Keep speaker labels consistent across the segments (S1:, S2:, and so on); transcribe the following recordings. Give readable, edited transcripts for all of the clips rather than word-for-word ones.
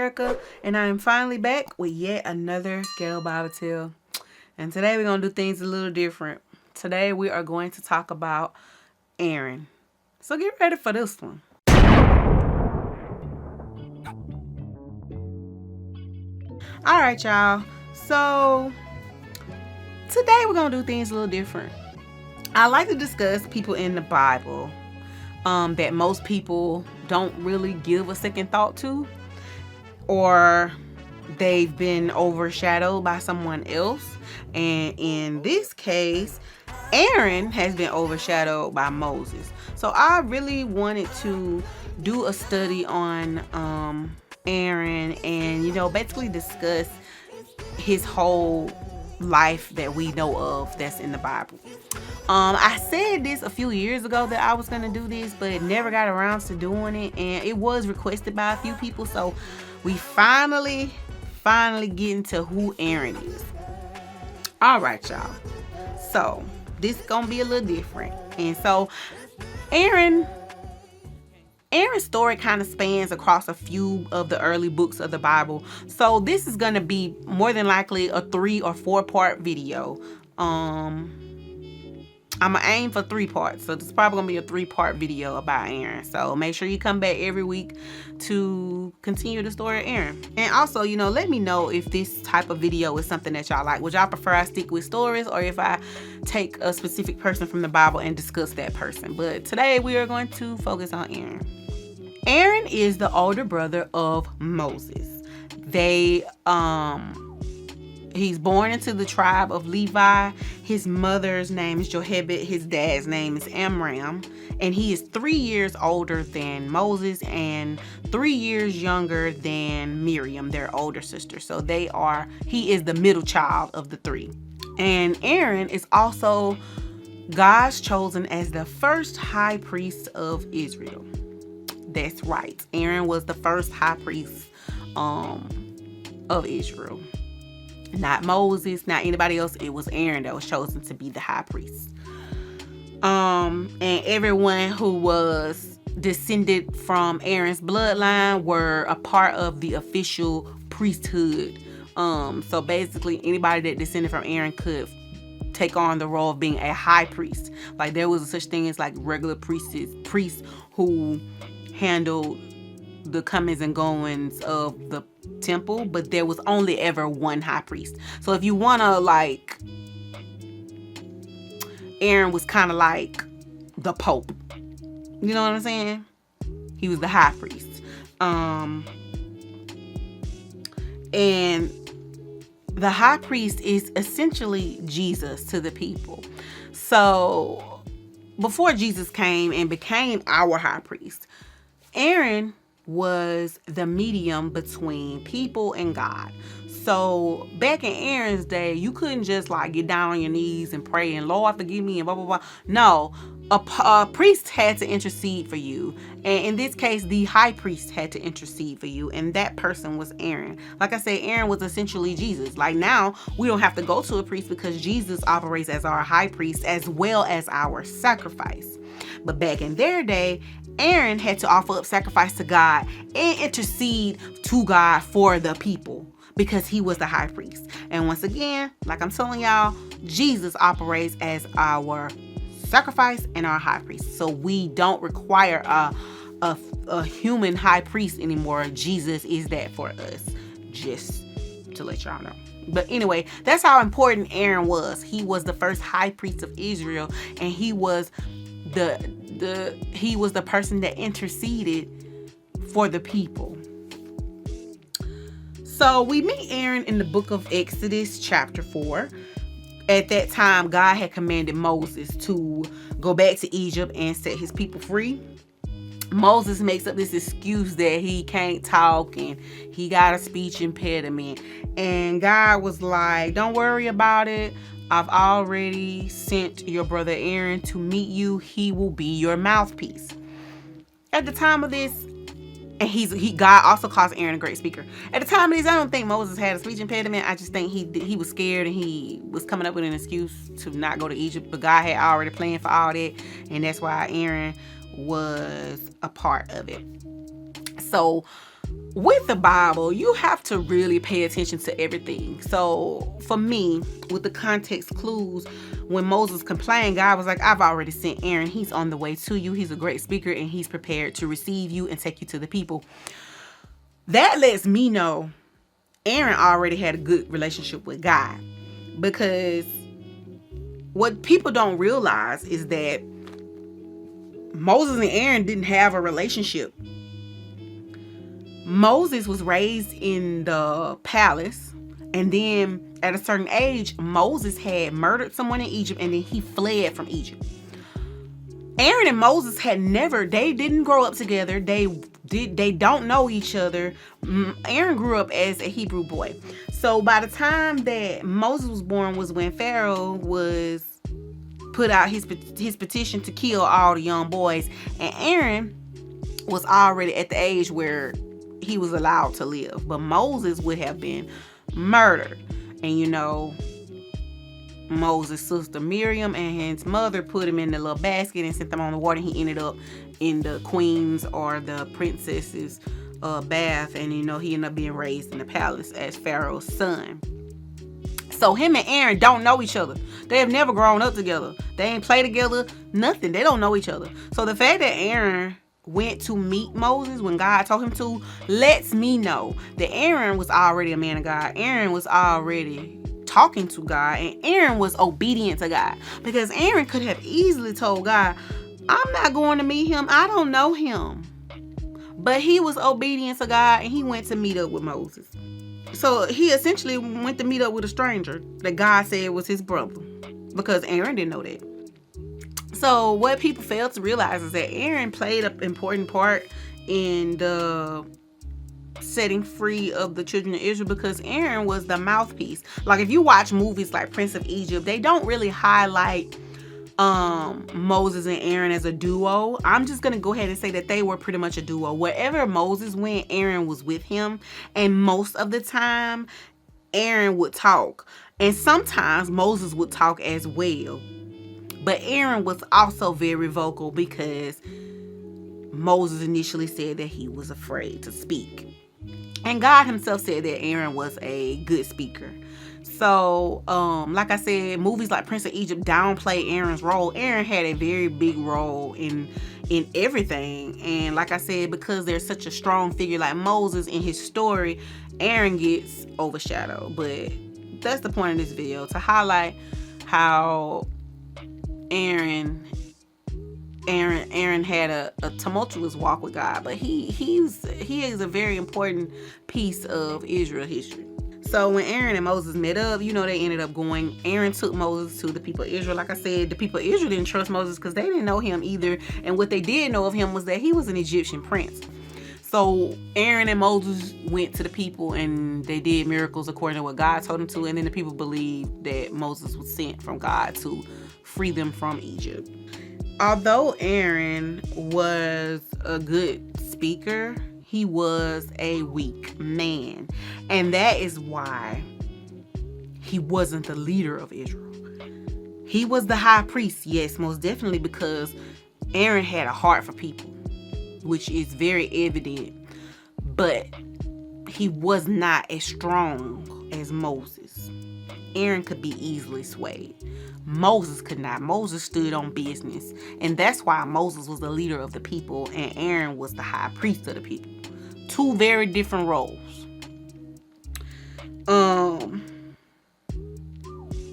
S1: Erica, and I am finally back with yet another Ghetto Bible Tale. And today we're going to do things a little different. Today we are going to talk about Aaron. So get ready for this one. Alright, y'all. So today we're going to do things a little different. I like to discuss people in the Bible that most people don't really give a second thought to, or they've been overshadowed by someone else. And in this case, Aaron has been overshadowed by Moses. So I really wanted to do a study on Aaron and, basically discuss his whole life that we know of that's in the Bible. I said this a few years ago that I was going to do this, but never got around to doing it. And it was requested by a few people. So we finally getting to who Aaron is. All right, y'all. So this is going to be a little different. And so Aaron's story kind of spans across a few of the early books of the Bible. So this is going to be more than likely a 3 or 4 part video. I'm going to aim for 3 parts. So this is probably going to be a 3-part video about Aaron. So make sure you come back every week to continue the story of Aaron. And also, let me know if this type of video is something that y'all like. Would y'all prefer I stick with stories, or if I take a specific person from the Bible and discuss that person? But today we are going to focus on Aaron. Aaron is the older brother of Moses. He's born into the tribe of Levi. His mother's name is Jochebed. His dad's name is Amram. And he is 3 years older than Moses and 3 years younger than Miriam, their older sister. So he is the middle child of the 3. And Aaron is also God's chosen as the first high priest of Israel. That's right. Aaron was the first high priest of Israel. Not Moses, not anybody else. It was Aaron that was chosen to be the high priest. And everyone who was descended from Aaron's bloodline were a part of the official priesthood. So basically anybody that descended from Aaron could take on the role of being a high priest. Like there was such thing as like regular priests who handled the comings and goings of the temple, but there was only ever one high priest. So if you want to Aaron was kind of like the Pope. You know what I'm saying? He was the high priest. And the high priest is essentially Jesus to the people. So before Jesus came and became our high priest, Aaron was the medium between people and God. So back in Aaron's day, you couldn't just get down on your knees and pray and Lord forgive me and blah blah blah. No, a priest had to intercede for you, and in this case the high priest had to intercede for you, and that person was Aaron. Like I said, Aaron was essentially Jesus. Like now we don't have to go to a priest because Jesus operates as our high priest as well as our sacrifice. But back in their day, Aaron had to offer up sacrifice to God and intercede to God for the people because he was the high priest. And once again, like I'm telling y'all, Jesus operates as our sacrifice and our high priest. So we don't require a human high priest anymore. Jesus is that for us, just to let y'all know. But anyway, that's how important Aaron was. He was the first high priest of Israel, and he was the person that interceded for the people. So we meet Aaron in the book of Exodus chapter 4. At that time, God had commanded Moses to go back to Egypt and set his people free. Moses makes up this excuse that he can't talk and he got a speech impediment. And God was like, don't worry about it. I've already sent your brother Aaron to meet you. He will be your mouthpiece. At the time of this, and God also calls Aaron a great speaker. At the time of this, I don't think Moses had a speech impediment. I just think he was scared and he was coming up with an excuse to not go to Egypt. But God had already planned for all that, and that's why Aaron was a part of it. So with the Bible, you have to really pay attention to everything. So for me, with the context clues, when Moses complained, God was like, I've already sent Aaron. He's on the way to you. He's a great speaker and he's prepared to receive you and take you to the people. That lets me know Aaron already had a good relationship with God, because what people don't realize is that Moses and Aaron didn't have a relationship. Moses was raised in the palace, and then at a certain age, Moses had murdered someone in Egypt, and then he fled from Egypt. Aaron and Moses they didn't grow up together. They don't know each other. Aaron grew up as a Hebrew boy. So by the time that Moses was born was when Pharaoh was put out his petition to kill all the young boys. And Aaron was already at the age where he was allowed to live. But Moses would have been murdered. And Moses' sister Miriam and his mother put him in the little basket and sent them on the water. He ended up in the queen's or the princess's bath, and he ended up being raised in the palace as Pharaoh's son. So him and Aaron don't know each other. They have never grown up together. They ain't played together, nothing. They don't know each other. So the fact that Aaron went to meet Moses when God told him to lets me know that Aaron was already a man of God. Aaron was already talking to God, and Aaron was obedient to God, because Aaron could have easily told God, I'm not going to meet him. I don't know him. But he was obedient to God, and he went to meet up with Moses. So he essentially went to meet up with a stranger that God said was his brother, because Aaron didn't know that. So what people fail to realize is that Aaron played an important part in the setting free of the children of Israel, because Aaron was the mouthpiece. Like if you watch movies like Prince of Egypt, they don't really highlight Moses and Aaron as a duo. I'm just gonna go ahead and say that they were pretty much a duo. Wherever Moses went, Aaron was with him, and most of the time Aaron would talk, and sometimes Moses would talk as well. But Aaron was also very vocal, because Moses initially said that he was afraid to speak. And God himself said that Aaron was a good speaker. So, like I said, movies like Prince of Egypt downplay Aaron's role. Aaron had a very big role in everything. And like I said, because there's such a strong figure like Moses in his story, Aaron gets overshadowed. But that's the point of this video, to highlight how Aaron had a tumultuous walk with God, but he is a very important piece of Israel history. So when Aaron and Moses met up, they ended up going. Aaron took Moses to the people of Israel. Like I said, the people of Israel didn't trust Moses because they didn't know him either. And what they did know of him was that he was an Egyptian prince. So Aaron and Moses went to the people and they did miracles according to what God told them to. And then the people believed that Moses was sent from God to free them from Egypt. Although Aaron was a good speaker, he was a weak man. And that is why he wasn't the leader of Israel. He was the high priest, yes, most definitely, because Aaron had a heart for people, which is very evident. But he was not as strong as Moses. Aaron could be easily swayed. Moses could not. Moses stood on business. And that's why Moses was the leader of the people and Aaron was the high priest of the people. Two very different roles.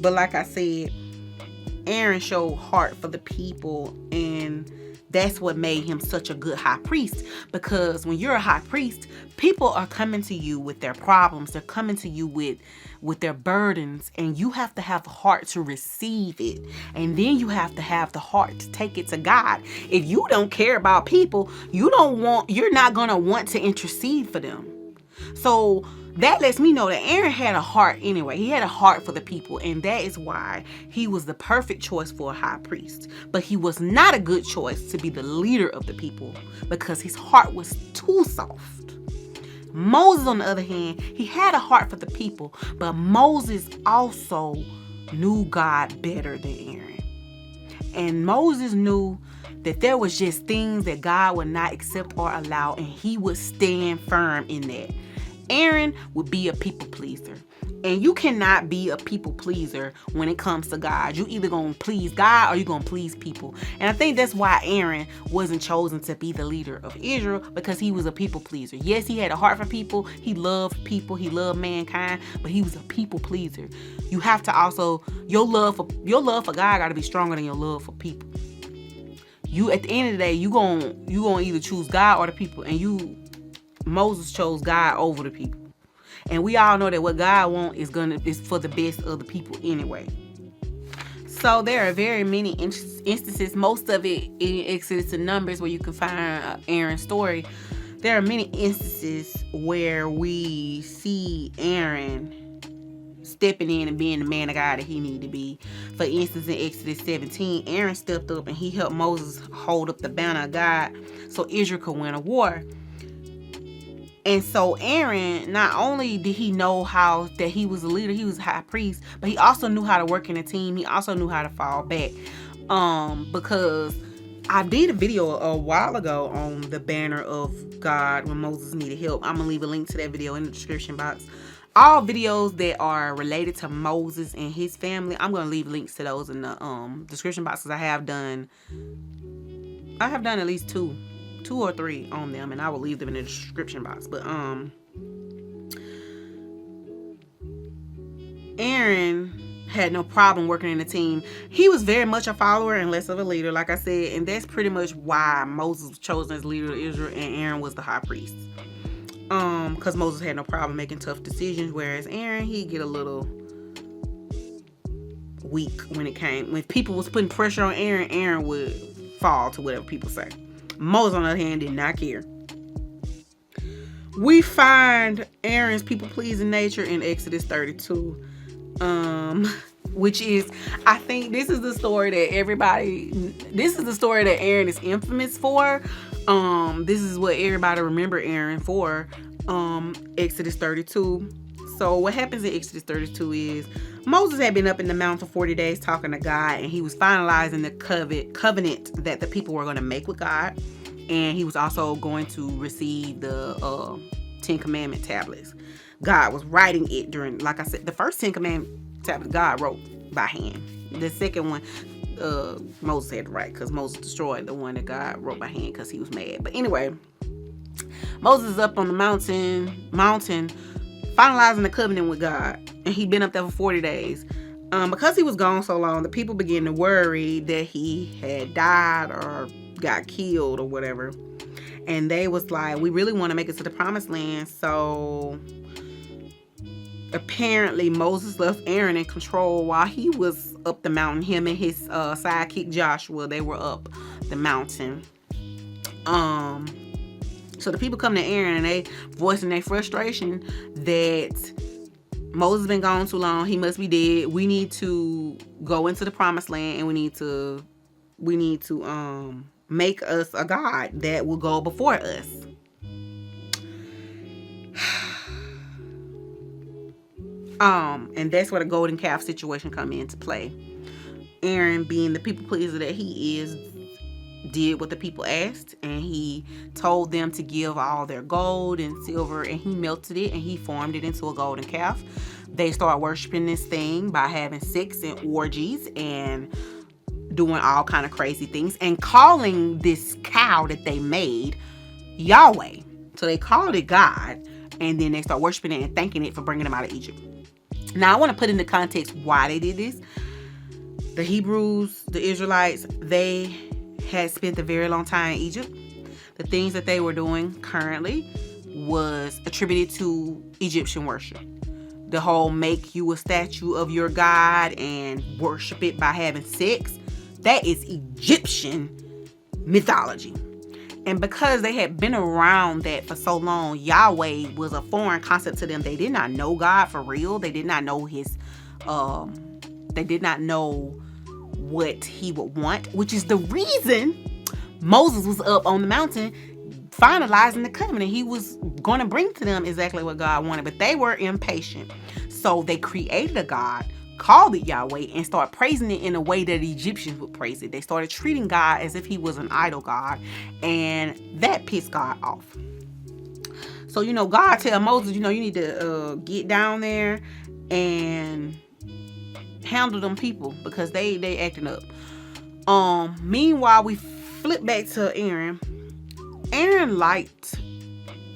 S1: But like I said, Aaron showed heart for the people, and that's what made him such a good high priest. Because when you're a high priest, people are coming to you with their problems. They're coming to you with their burdens, and you have to have the heart to receive it. And then you have to have the heart to take it to God. If you don't care about people, you're not going to want to intercede for them. So that lets me know that Aaron had a heart anyway. He had a heart for the people, and that is why he was the perfect choice for a high priest. But he was not a good choice to be the leader of the people because his heart was too soft. Moses, on the other hand, he had a heart for the people, but Moses also knew God better than Aaron. And Moses knew that there was just things that God would not accept or allow, and he would stand firm in that. Aaron would be a people pleaser. And you cannot be a people pleaser when it comes to God. You either going to please God or you going to please people. And I think that's why Aaron wasn't chosen to be the leader of Israel, because he was a people pleaser. Yes, he had a heart for people. He loved people. He loved mankind, but he was a people pleaser. You have to also, your love for God got to be stronger than your love for people. You, at the end of the day, you gonna either choose God or the people. And Moses chose God over the people. And we all know that what God wants is for the best of the people anyway. So there are very many instances, most of it in Exodus and Numbers, where you can find Aaron's story. There are many instances where we see Aaron stepping in and being the man of God that he needed to be. For instance, in Exodus 17, Aaron stepped up and he helped Moses hold up the banner of God so Israel could win a war. And so Aaron, not only did he know how that he was a leader, he was a high priest, but he also knew how to work in a team. He also knew how to fall back. Because I did a video a while ago on the banner of God when Moses needed help. I'm going to leave a link to that video in the description box. All videos that are related to Moses and his family, I'm going to leave links to those in the description box, because I have done at least two or three on them, and I will leave them in the description box. But Aaron had no problem working in a team. He was very much a follower and less of a leader, like I said, and that's pretty much why Moses was chosen as leader of Israel and Aaron was the high priest. Because Moses had no problem making tough decisions, whereas Aaron, he'd get a little weak when people was putting pressure on Aaron would fall to whatever people say. Moses, on the other hand, did not care. We find Aaron's people-pleasing nature in Exodus 32, which is, I think this is the story that Aaron is infamous for. This is what everybody remember Aaron for, Exodus 32. So what happens in Exodus 32 is Moses had been up in the mountain for 40 days talking to God, and he was finalizing the covenant that the people were going to make with God. And he was also going to receive the 10 Commandment tablets. God was writing it during, like I said, the first 10 Commandment tablets God wrote by hand. The second one, Moses had to write, because Moses destroyed the one that God wrote by hand because he was mad. But anyway, Moses is up on the mountain, finalizing the covenant with God. And he'd been up there for 40 days. Because he was gone so long, the people began to worry that he had died or got killed or whatever. And they was like, we really want to make it to the promised land. So apparently Moses left Aaron in control while he was up the mountain. Him and his sidekick Joshua, they were up the mountain. So the people come to Aaron and they voicing their frustration that Moses been gone too long. He must be dead. We need to go into the promised land, and we need to make us a God that will go before us. And that's where the golden calf situation come into play. Aaron, being the people pleaser that he is, did what the people asked, and he told them to give all their gold and silver, and he melted it and he formed it into a golden calf. They start worshiping this thing by having sex and orgies and doing all kind of crazy things and calling this cow that they made Yahweh. So they called it God, and then they start worshiping it and thanking it for bringing them out of Egypt. Now I want to put into context why they did this. The Hebrews, the Israelites, they had spent a very long time in Egypt. The things that they were doing currently was attributed to Egyptian worship. The whole make you a statue of your God and worship it by having sex, that is Egyptian mythology. And because they had been around that for so long, Yahweh was a foreign concept to them. They did not know God for real. They did not know they did not know what he would want, which is the reason Moses was up on the mountain finalizing the covenant. He was going to bring to them exactly what God wanted, but they were impatient. So they created a God called it Yahweh and started praising it in a way that the Egyptians would praise it. They started treating God as if he was an idol god, and that pissed God off. So, God tell Moses, you need to get down there and handle them people because they acting up. Meanwhile, we flip back to Aaron. Aaron liked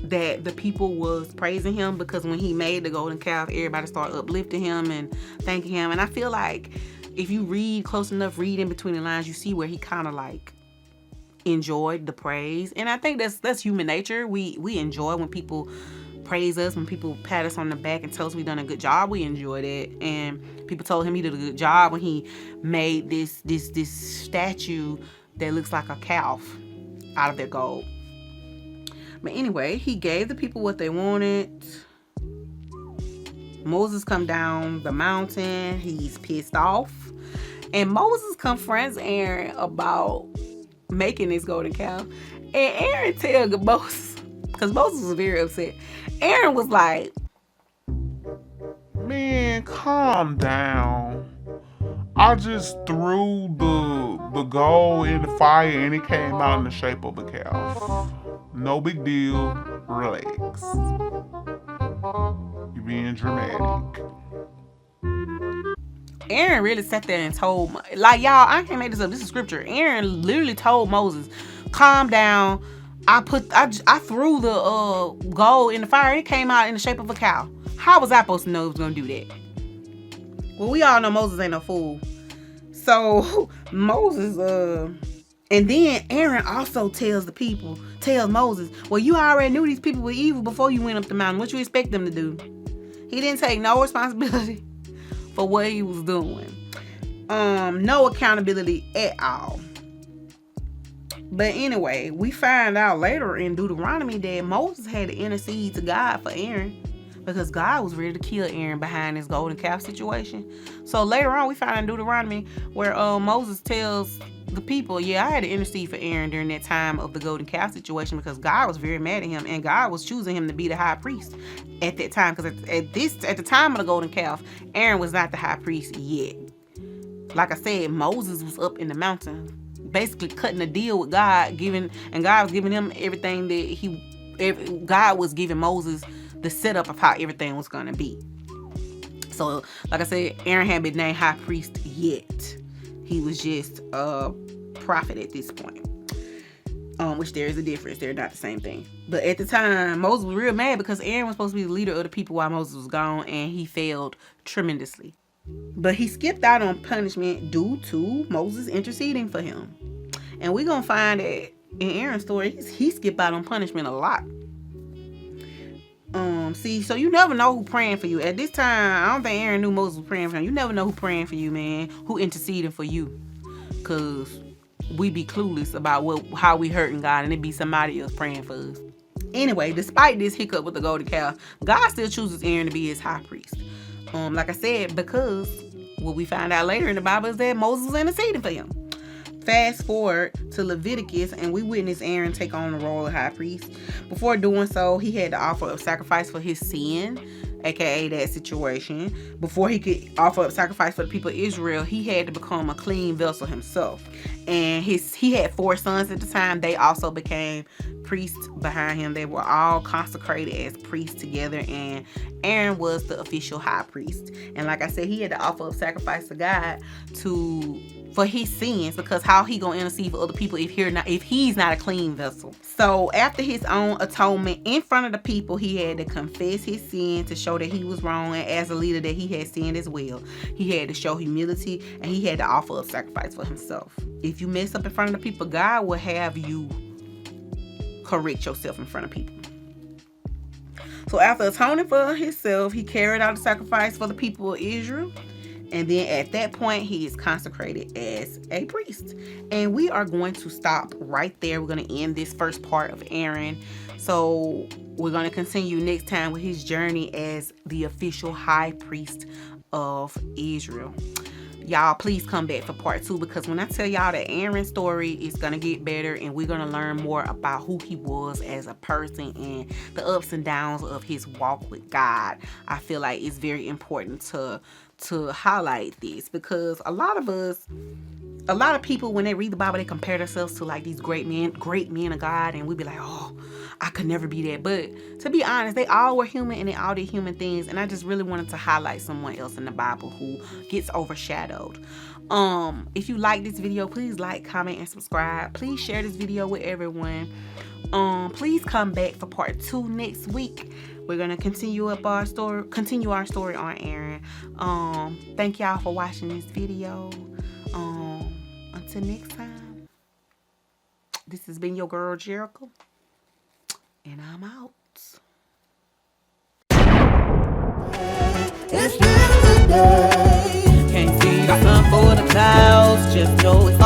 S1: that the people was praising him because when he made the golden calf, everybody started uplifting him and thanking him. And I feel like if you read close enough, read in between the lines, you see where he kind of like enjoyed the praise. And I think that's human nature. We enjoy when people praise us, when people pat us on the back and tell us we done a good job. We enjoy that. And people told him he did a good job when he made this statue that looks like a calf out of their gold. But anyway, he gave the people what they wanted. Moses come down the mountain. He's pissed off. And Moses confronts Aaron about making this golden calf. And Aaron tells Moses, because Moses was very upset. Aaron was like,
S2: man, calm down. I just threw the gold in the fire and it came out in the shape of a calf. No big deal. Relax. You're being dramatic.
S1: Aaron really sat there and told, like, y'all, I can't make this up. This is scripture. Aaron literally told Moses, calm down. I threw the gold in the fire. It came out in the shape of a cow. How was I supposed to know it was going to do that? Well, we all know Moses ain't no fool. So Moses, and then Aaron also tells Moses, well, you already knew these people were evil before you went up the mountain. What you expect them to do? He didn't take no responsibility for what he was doing. No accountability at all. But anyway, we find out later in Deuteronomy that Moses had to intercede to God for Aaron because God was ready to kill Aaron behind this golden calf situation. So later on, we find in Deuteronomy where Moses tells the people, yeah, I had to intercede for Aaron during that time of the golden calf situation because God was very mad at him and God was choosing him to be the high priest at that time. Because at the time of the golden calf, Aaron was not the high priest yet. Like I said, Moses was up in the mountain, basically cutting a deal with God, and God was giving him everything that God was giving Moses the setup of how everything was going to be. So, like I said, Aaron hadn't been named high priest yet. He was just a prophet at this point. Which there is a difference. They're not the same thing. But at the time, Moses was real mad because Aaron was supposed to be the leader of the people while Moses was gone, and he failed tremendously. But he skipped out on punishment due to Moses interceding for him. And we're going to find that in Aaron's story, he skipped out on punishment a lot. See, so you never know who praying for you. At this time, I don't think Aaron knew Moses was praying for him. You never know who praying for you, man. Who interceding for you. Because we be clueless about how we hurting God, and it be somebody else praying for us. Anyway, despite this hiccup with the golden calf, God still chooses Aaron to be his high priest. Like I said, because what we find out later in the Bible is that Moses was interceding for him. Fast forward to Leviticus, and we witness Aaron take on the role of high priest. Before doing so, he had to offer up sacrifice for his sin, aka that situation. Before he could offer up sacrifice for the people of Israel, he had to become a clean vessel himself. And he had 4 sons at the time. They also became priests behind him. They were all consecrated as priests together, and Aaron was the official high priest. And like I said, he had to offer up sacrifice to God for his sins, because how he gonna intercede for other people if he's not a clean vessel? So after his own atonement in front of the people, he had to confess his sin to show that he was wrong, and as a leader that he had sinned as well. He had to show humility, and he had to offer up sacrifice for himself. If you mess up in front of the people, God will have you correct yourself in front of people. So after atoning for himself, he carried out the sacrifice for the people of Israel. And then at that point, he is consecrated as a priest. And we are going to stop right there. We're going to end this first part of Aaron. So we're going to continue next time with his journey as the official high priest of Israel. y'all please come back for part 2, because when I tell y'all that Aaron's story is gonna get better and we're gonna learn more about who he was as a person and the ups and downs of his walk with God, I feel like it's very important to highlight this, because a lot of people, when they read the Bible, they compare themselves to like these great men of God, and we be like, oh, I could never be that. But to be honest, they all were human and they all did human things, and I just really wanted to highlight someone else in the Bible who gets overshadowed. If you like this video, please like, comment, and subscribe. Please share this video with everyone. Please come back for part 2 next week. We're gonna continue our story on Aaron. Thank y'all for watching this video. Until next time, this has been your girl Jericho, and I'm out. It's been a good day. Can't see the sun for the clouds, just know it's